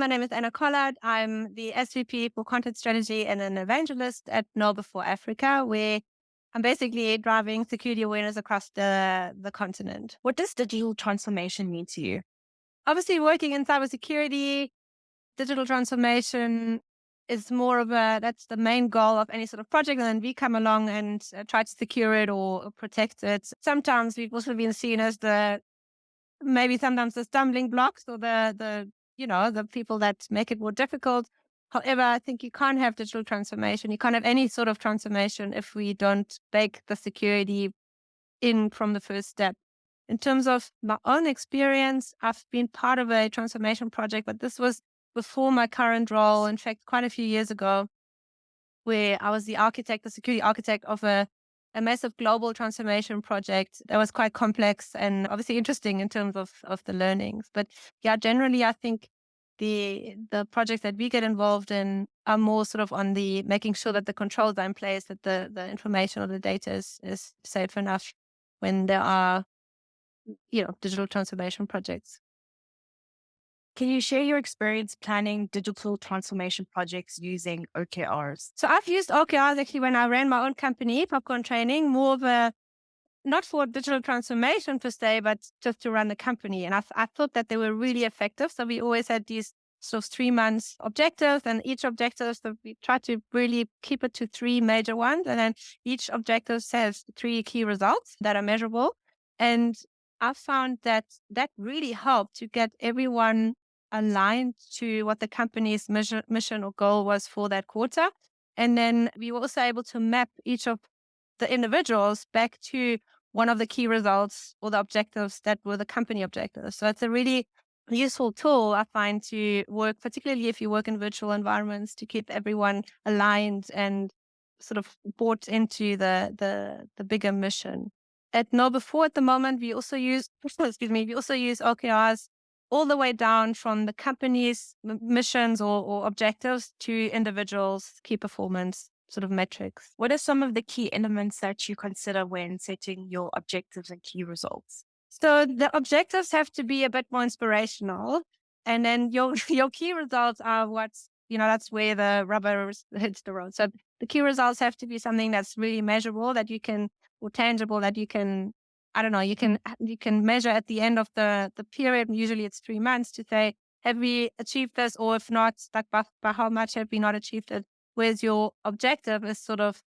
my name is Anna Collard. I'm the SVP for Content Strategy and an Evangelist at KnowBe4 Africa, where I'm basically driving security awareness across the continent. What does digital transformation mean to you? Obviously, working in cybersecurity, digital transformation is more of that's the main goal of any sort of project. And then we come along and try to secure it or protect it. Sometimes we've also been seen as sometimes the stumbling blocks or the people that make it more difficult. However, I think you can't have digital transformation. You can't have any sort of transformation if we don't bake the security in from the first step. In terms of my own experience, I've been part of a transformation project, but this was before my current role. In fact, quite a few years ago, where I was the security architect of a massive global transformation project that was quite complex and obviously interesting in terms of the learnings. But yeah, generally, I think the projects that we get involved in are more sort of on the making sure that the controls are in place, that the information or the data is safe enough when there are, digital transformation projects. Can you share your experience planning digital transformation projects using OKRs? So I've used OKRs actually when I ran my own company, Popcorn Training, more of a not for digital transformation per se, but just to run the company. And I thought that they were really effective. So we always had these sort of 3 months objectives, and each objective, so we try to really keep it to 3 major ones. And then each objective has 3 key results that are measurable. And I found that really helped to get everyone aligned to what the company's mission or goal was for that quarter. And then we were also able to map each of the individuals back to one of the key results or the objectives that were the company objectives. So it's a really useful tool, I find, to work, particularly if you work in virtual environments, to keep everyone aligned and sort of bought into the bigger mission. At KnowBe4 at the moment, we also use OKRs all the way down from the company's missions or objectives to individuals' key performance sort of metrics. What are some of the key elements that you consider when setting your objectives and key results? So the objectives have to be a bit more inspirational. And then your key results are that's where the rubber hits the road. So the key results have to be something that's really measurable, or tangible, that you can, I don't know, you can measure at the end of the period. Usually it's 3 months, to say, have we achieved this? Or if not, like by how much have we not achieved it? Whereas your objective is sort of,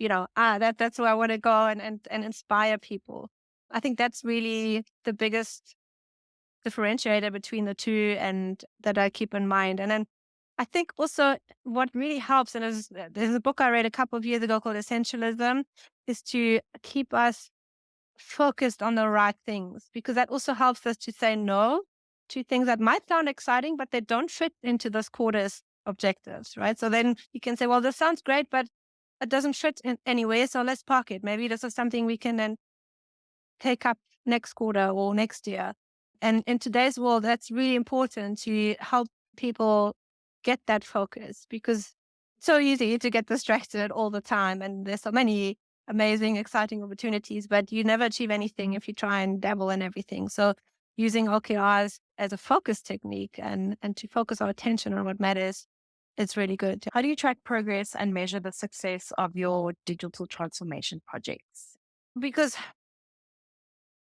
that's where I want to go and inspire people. I think that's really the biggest differentiator between the two, and that I keep in mind. And then I think also what really helps, and there's a book I read a couple of years ago called Essentialism, is to keep us focused on the right things, because that also helps us to say no to things that might sound exciting, but they don't fit into this quarter's objectives, right? So then you can say, well, this sounds great, but it doesn't fit in anywhere, so let's park it. Maybe this is something we can then take up next quarter or next year. And in today's world, that's really important to help people get that focus, because it's so easy to get distracted all the time. And there's so many amazing, exciting opportunities, but you never achieve anything if you try and dabble in everything. So using OKRs as a focus technique and to focus our attention on what matters, it's really good. How do you track progress and measure the success of your digital transformation projects? Because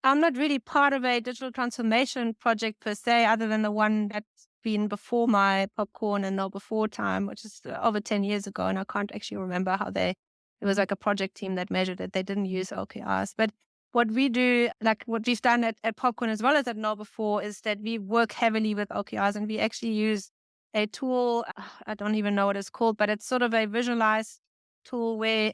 I'm not really part of a digital transformation project per se, other than the one that's been before my Popcorn and KnowBe4 time, which is over 10 years ago. And I can't actually remember how it was like a project team that measured it. They didn't use OKRs. But what we do, like what we've done at Popcorn as well as at KnowBe4, is that we work heavily with OKRs, and we actually use a tool. I don't even know what it's called, but it's sort of a visualized tool where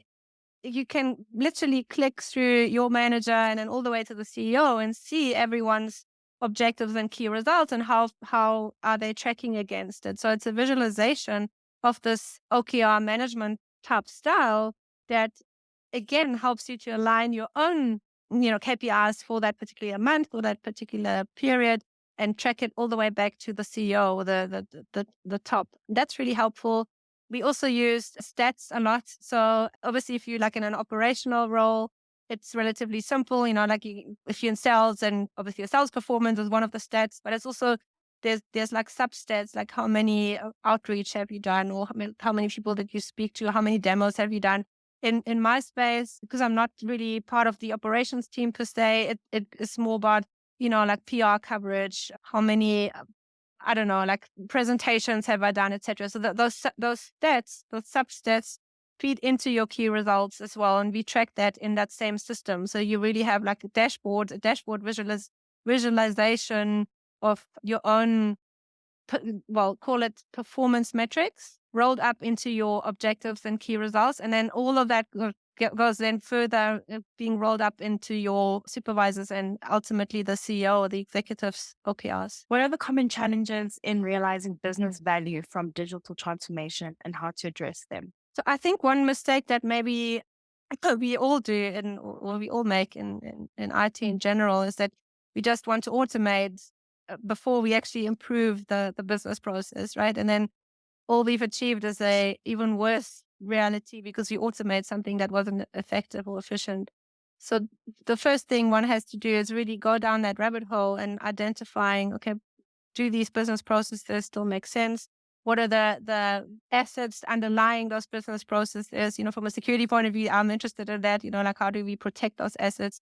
you can literally click through your manager and then all the way to the CEO and see everyone's objectives and key results and how are they tracking against it. So it's a visualization of this OKR management type style that again helps you to align your own, KPIs for that particular month or that particular period, and track it all the way back to the CEO or the top. That's really helpful. We also use stats a lot. So obviously, if you're like in an operational role, it's relatively simple. If you're in sales, and obviously your sales performance is one of the stats, but it's also there's like substats, like how many outreach have you done, or how many people did you speak to, how many demos have you done. In my space, because I'm not really part of the operations team per se, it is more about, like PR coverage, how many, I don't know, like presentations have I done, etc. So those stats, those substats feed into your key results as well. And we track that in that same system. So you really have like a dashboard visualization of your own, call it performance metrics rolled up into your objectives and key results. And then all of that goes then further being rolled up into your supervisors and ultimately the CEO or the executives' OKRs. What are the common challenges in realizing business value from digital transformation and how to address them? So I think one mistake that maybe we all do or we all make in IT in general is that we just want to automate before we actually improve the business process, right? And then all we've achieved is a even worse reality because we automate something that wasn't effective or efficient. So the first thing one has to do is really go down that rabbit hole and identifying, okay, do these business processes still make sense? What are the assets underlying those business processes? From a security point of view, I'm interested in that, like how do we protect those assets?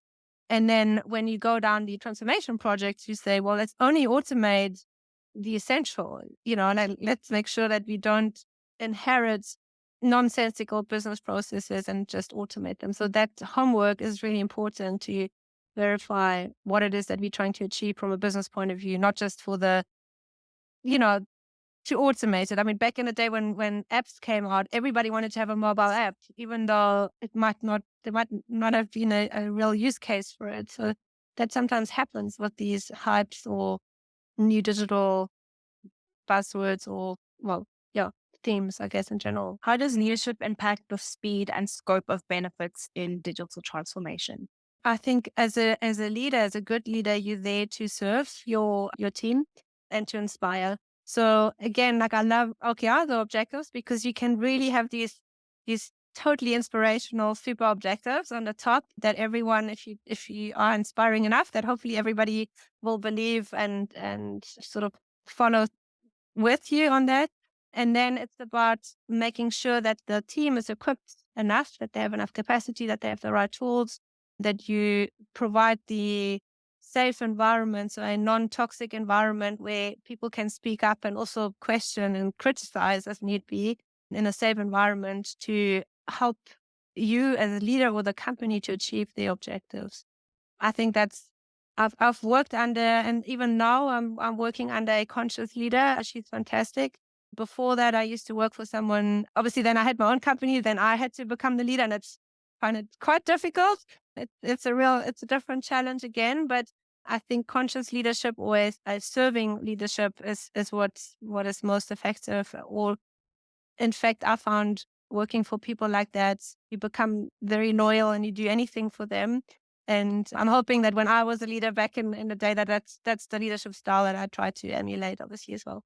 And then when you go down the transformation projects, you say, well, let's only automate the essential, and let's make sure that we don't inherit nonsensical business processes and just automate them. So that homework is really important to verify what it is that we're trying to achieve from a business point of view, not just for the, you know, to automate it. I mean, back in the day when apps came out, everybody wanted to have a mobile app, even though there might not have been a real use case for it. So that sometimes happens with these hypes or new digital buzzwords or, themes, I guess, in general. How does leadership impact the speed and scope of benefits in digital transformation? I think as a leader, as a good leader, you're there to serve your team and to inspire. So again, like I love OKR, the objectives, because you can really have these totally inspirational, super objectives on the top that everyone, if you are inspiring enough, that hopefully everybody will believe and sort of follow with you on that. And then it's about making sure that the team is equipped enough, that they have enough capacity, that they have the right tools, that you provide the safe environment, so a non-toxic environment where people can speak up and also question and criticize as need be in a safe environment to help you as a leader or the company to achieve their objectives. I think I've worked under, and even now I'm working under a conscious leader. She's fantastic. Before that, I used to work for someone. Obviously, then I had my own company. Then I had to become the leader, and find it quite difficult. It's a different challenge again. But I think conscious leadership or a serving leadership is what is most effective. Or in fact, I found working for people like that, you become very loyal and you do anything for them. And I'm hoping that when I was a leader back in the day, that's the leadership style that I try to emulate, obviously, as well.